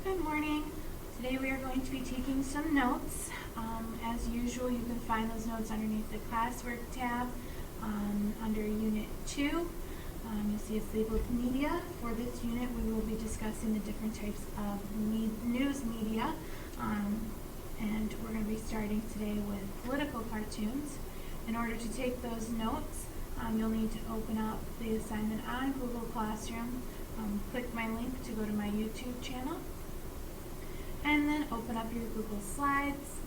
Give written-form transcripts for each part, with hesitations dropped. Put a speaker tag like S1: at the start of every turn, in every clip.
S1: Good morning. Today we are going to be taking some notes. As usual, you can find those notes underneath the classwork tab under Unit 2. You'll see it's labeled Media. For this unit, we will be discussing the different types of news media. And we're going to be starting today with political cartoons. In order to take those notes, you'll need to open up the assignment on Google Classroom, click my link to go to my YouTube channel, and then open up your Google Slides.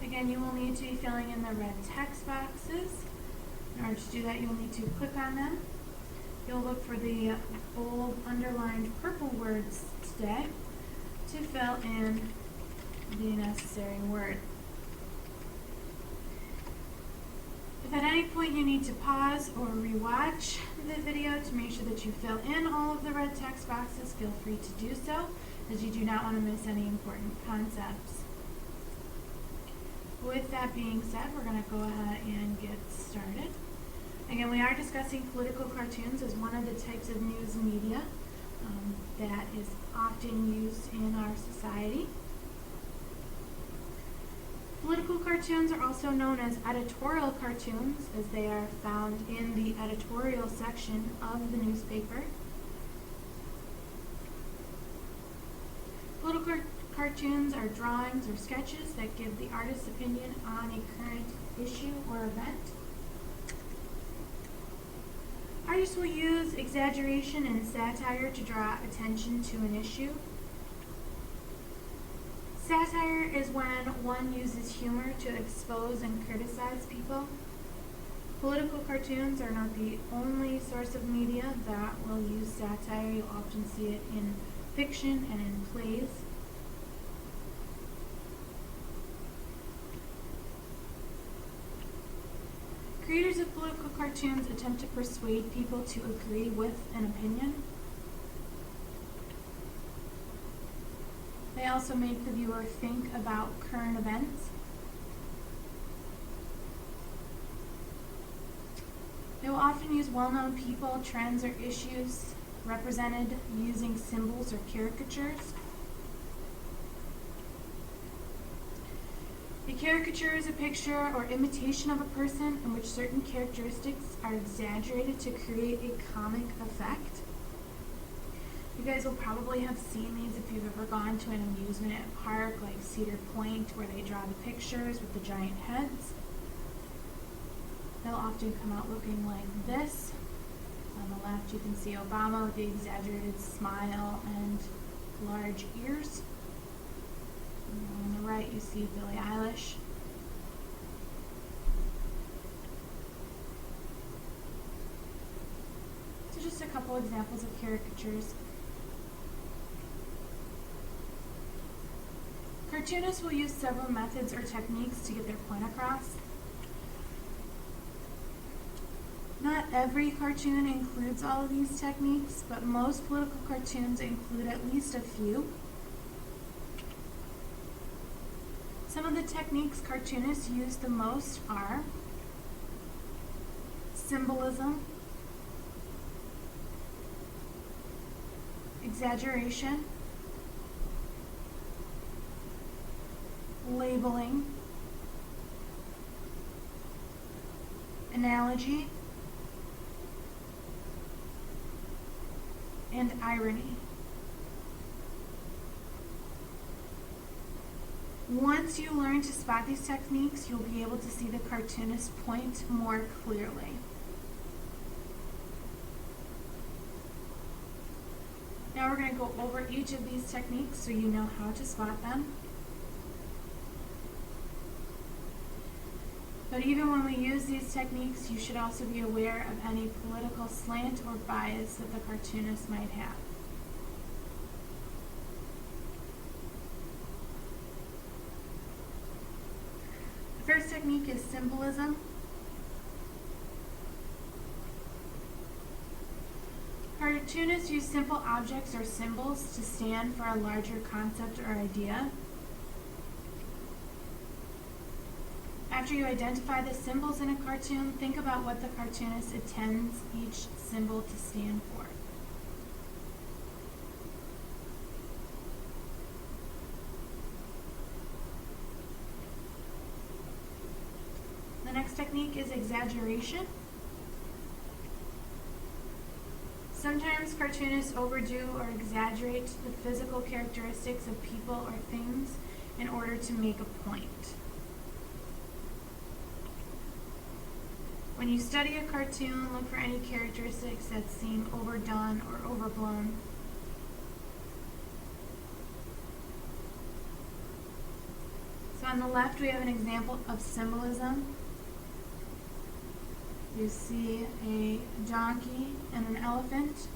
S1: Again, you will need to be filling in the red text boxes. In order to do that, you'll need to click on them. You'll look for the bold, underlined purple words today to fill in the necessary word. If at any point you need to pause or rewatch the video to make sure that you fill in all of the red text boxes, feel free to do so, as you do not want to miss any important concepts. With that being said, we're going to go ahead and get started. Again, we are discussing political cartoons as one of the types of news media that is often used in our society. Political cartoons are also known as editorial cartoons, as they are found in the editorial section of the newspaper. Political cartoons are drawings or sketches that give the artist's opinion on a current issue or event. Artists will use exaggeration and satire to draw attention to an issue. Satire is when one uses humor to expose and criticize people. Political cartoons are not the only source of media that will use satire. You'll often see it in fiction and in plays. Creators of political cartoons attempt to persuade people to agree with an opinion. They also make the viewer think about current events. They will often use well-known people, trends, or issues represented using symbols or caricatures. A caricature is a picture or imitation of a person in which certain characteristics are exaggerated to create a comic effect. You guys will probably have seen these if you've ever gone to an amusement park like Cedar Point, where they draw the pictures with the giant heads. They'll often come out looking like this. On the left you can see Obama with the exaggerated smile and large ears. And on the right you see Billie Eilish. So just a couple examples of caricatures. Cartoonists will use several methods or techniques to get their point across. Not every cartoon includes all of these techniques, but most political cartoons include at least a few. Some of the techniques cartoonists use the most are symbolism, exaggeration, labeling, analogy, and irony. Once you learn to spot these techniques, you'll be able to see the cartoonist's point more clearly. Now we're going to go over each of these techniques so you know how to spot them. But even when we use these techniques, you should also be aware of any political slant or bias that the cartoonist might have. The first technique is symbolism. Cartoonists use simple objects or symbols to stand for a larger concept or idea. After you identify the symbols in a cartoon, think about what the cartoonist intends each symbol to stand for. exaggeration. Sometimes cartoonists overdo or exaggerate the physical characteristics of people or things in order to make a point. When you study a cartoon, look for any characteristics that seem overdone or overblown. So on the left we have an example of symbolism. You see a donkey and an elephant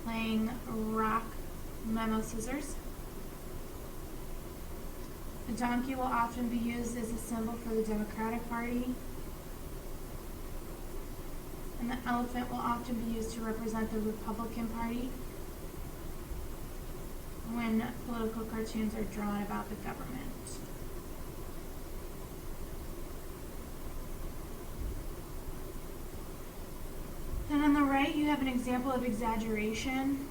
S1: playing rock, memo, scissors. The donkey will often be used as a symbol for the Democratic Party, and the elephant will often be used to represent the Republican Party when political cartoons are drawn about the government. Then on the right you have an example of exaggeration.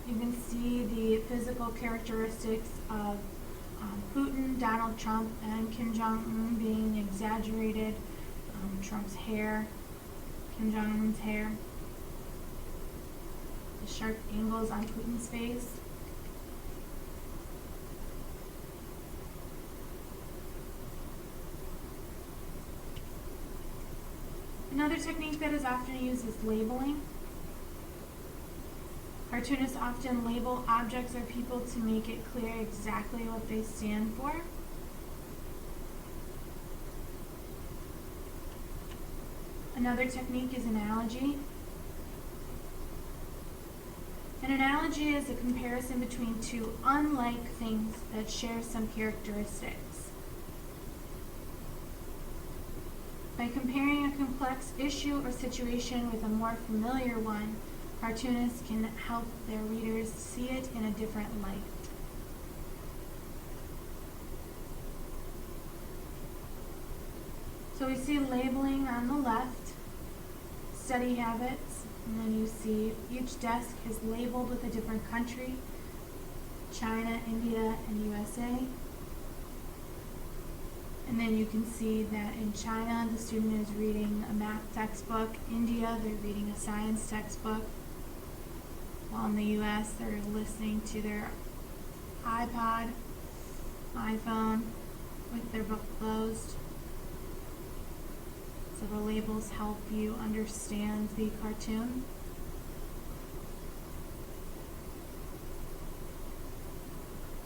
S1: You can see the physical characteristics of Putin, Donald Trump, and Kim Jong-un being exaggerated. Trump's hair, Kim Jong-un's hair, the sharp angles on Putin's face. Another technique that is often used is labeling. Cartoonists often label objects or people to make it clear exactly what they stand for. Another technique is analogy. An analogy is a comparison between two unlike things that share some characteristics. By comparing a complex issue or situation with a more familiar one, cartoonists can help their readers see it in a different light. So we see labeling on the left, study habits, and then you see each desk is labeled with a different country: China, India, and USA. And then you can see that in China, the student is reading a math textbook. India, they're reading a science textbook. While in the US, they're listening to their iPod, iPhone, with their book closed. So the labels help you understand the cartoon.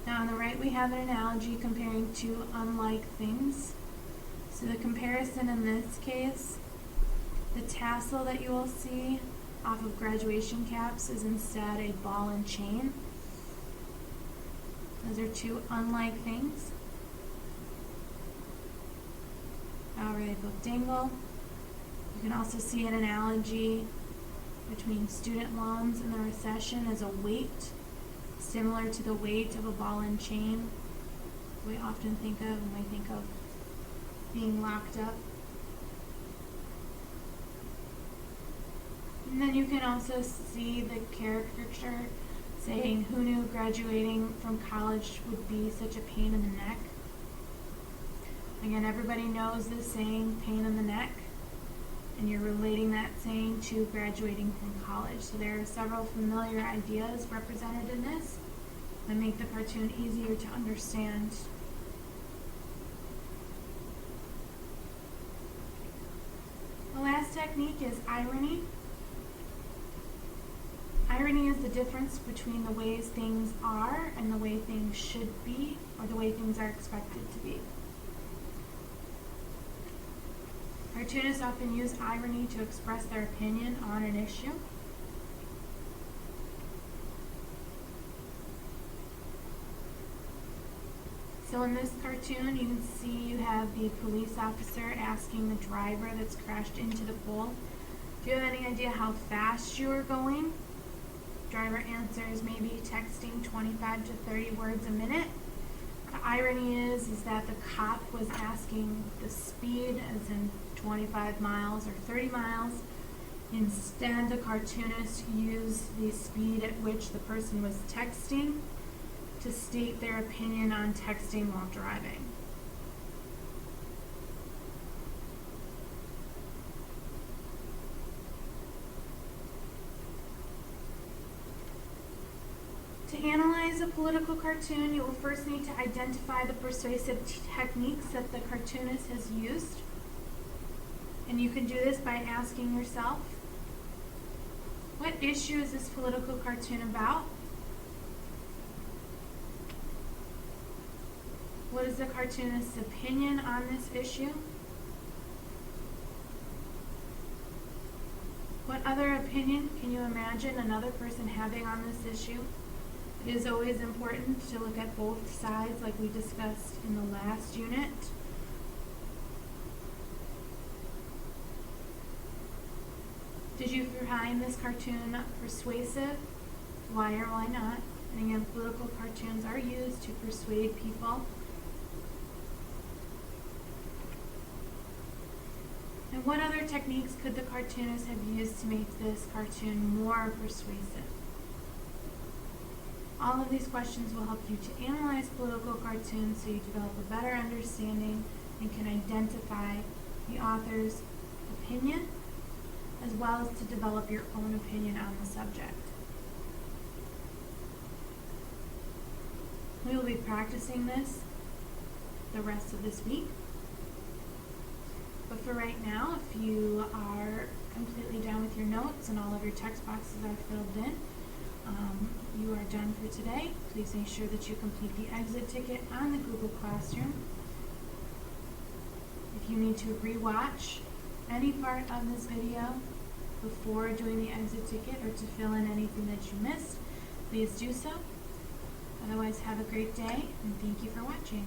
S1: Now on the right we have an analogy comparing two unlike things. So the comparison in this case, the tassel that you will see off of graduation caps is instead a ball and chain. Those are two unlike things. However, they both dangle. You can also see an analogy between student loans and the recession as a weight, similar to the weight of a ball and chain we often think of when we think of being locked up. And then you can also see the caricature saying, "Who knew graduating from college would be such a pain in the neck?" Again, everybody knows this saying, pain in the neck, and you're relating that saying to graduating from college. So there are several familiar ideas represented in this that make the cartoon easier to understand. The last technique is irony. Irony is the difference between the ways things are and the way things should be, or the way things are expected to be. Cartoonists often use irony to express their opinion on an issue. So in this cartoon, you can see you have the police officer asking the driver that's crashed into the pole, "Do you have any idea how fast you are going?" Driver answers, "Maybe texting 25 to 30 words a minute." The irony is that the cop was asking the speed, as in 25 miles or 30 miles. Instead, the cartoonist used the speed at which the person was texting to state their opinion on texting while driving. To analyze a political cartoon, you will first need to identify the persuasive techniques that the cartoonist has used. And you can do this by asking yourself, what issue is this political cartoon about? What is the cartoonist's opinion on this issue? What other opinion can you imagine another person having on this issue? It is always important to look at both sides like we discussed in the last unit. Did you find this cartoon persuasive? Why or why not? And again, political cartoons are used to persuade people. And what other techniques could the cartoonist have used to make this cartoon more persuasive? All of these questions will help you to analyze political cartoons so you develop a better understanding and can identify the author's opinion, as well as to develop your own opinion on the subject. We will be practicing this the rest of this week. But for right now, if you are completely done with your notes and all of your text boxes are filled in, you are done for today. Please make sure that you complete the exit ticket on the Google Classroom. If you need to re-watch any part of this video before doing the exit ticket or to fill in anything that you missed, please do so. Otherwise, have a great day and thank you for watching.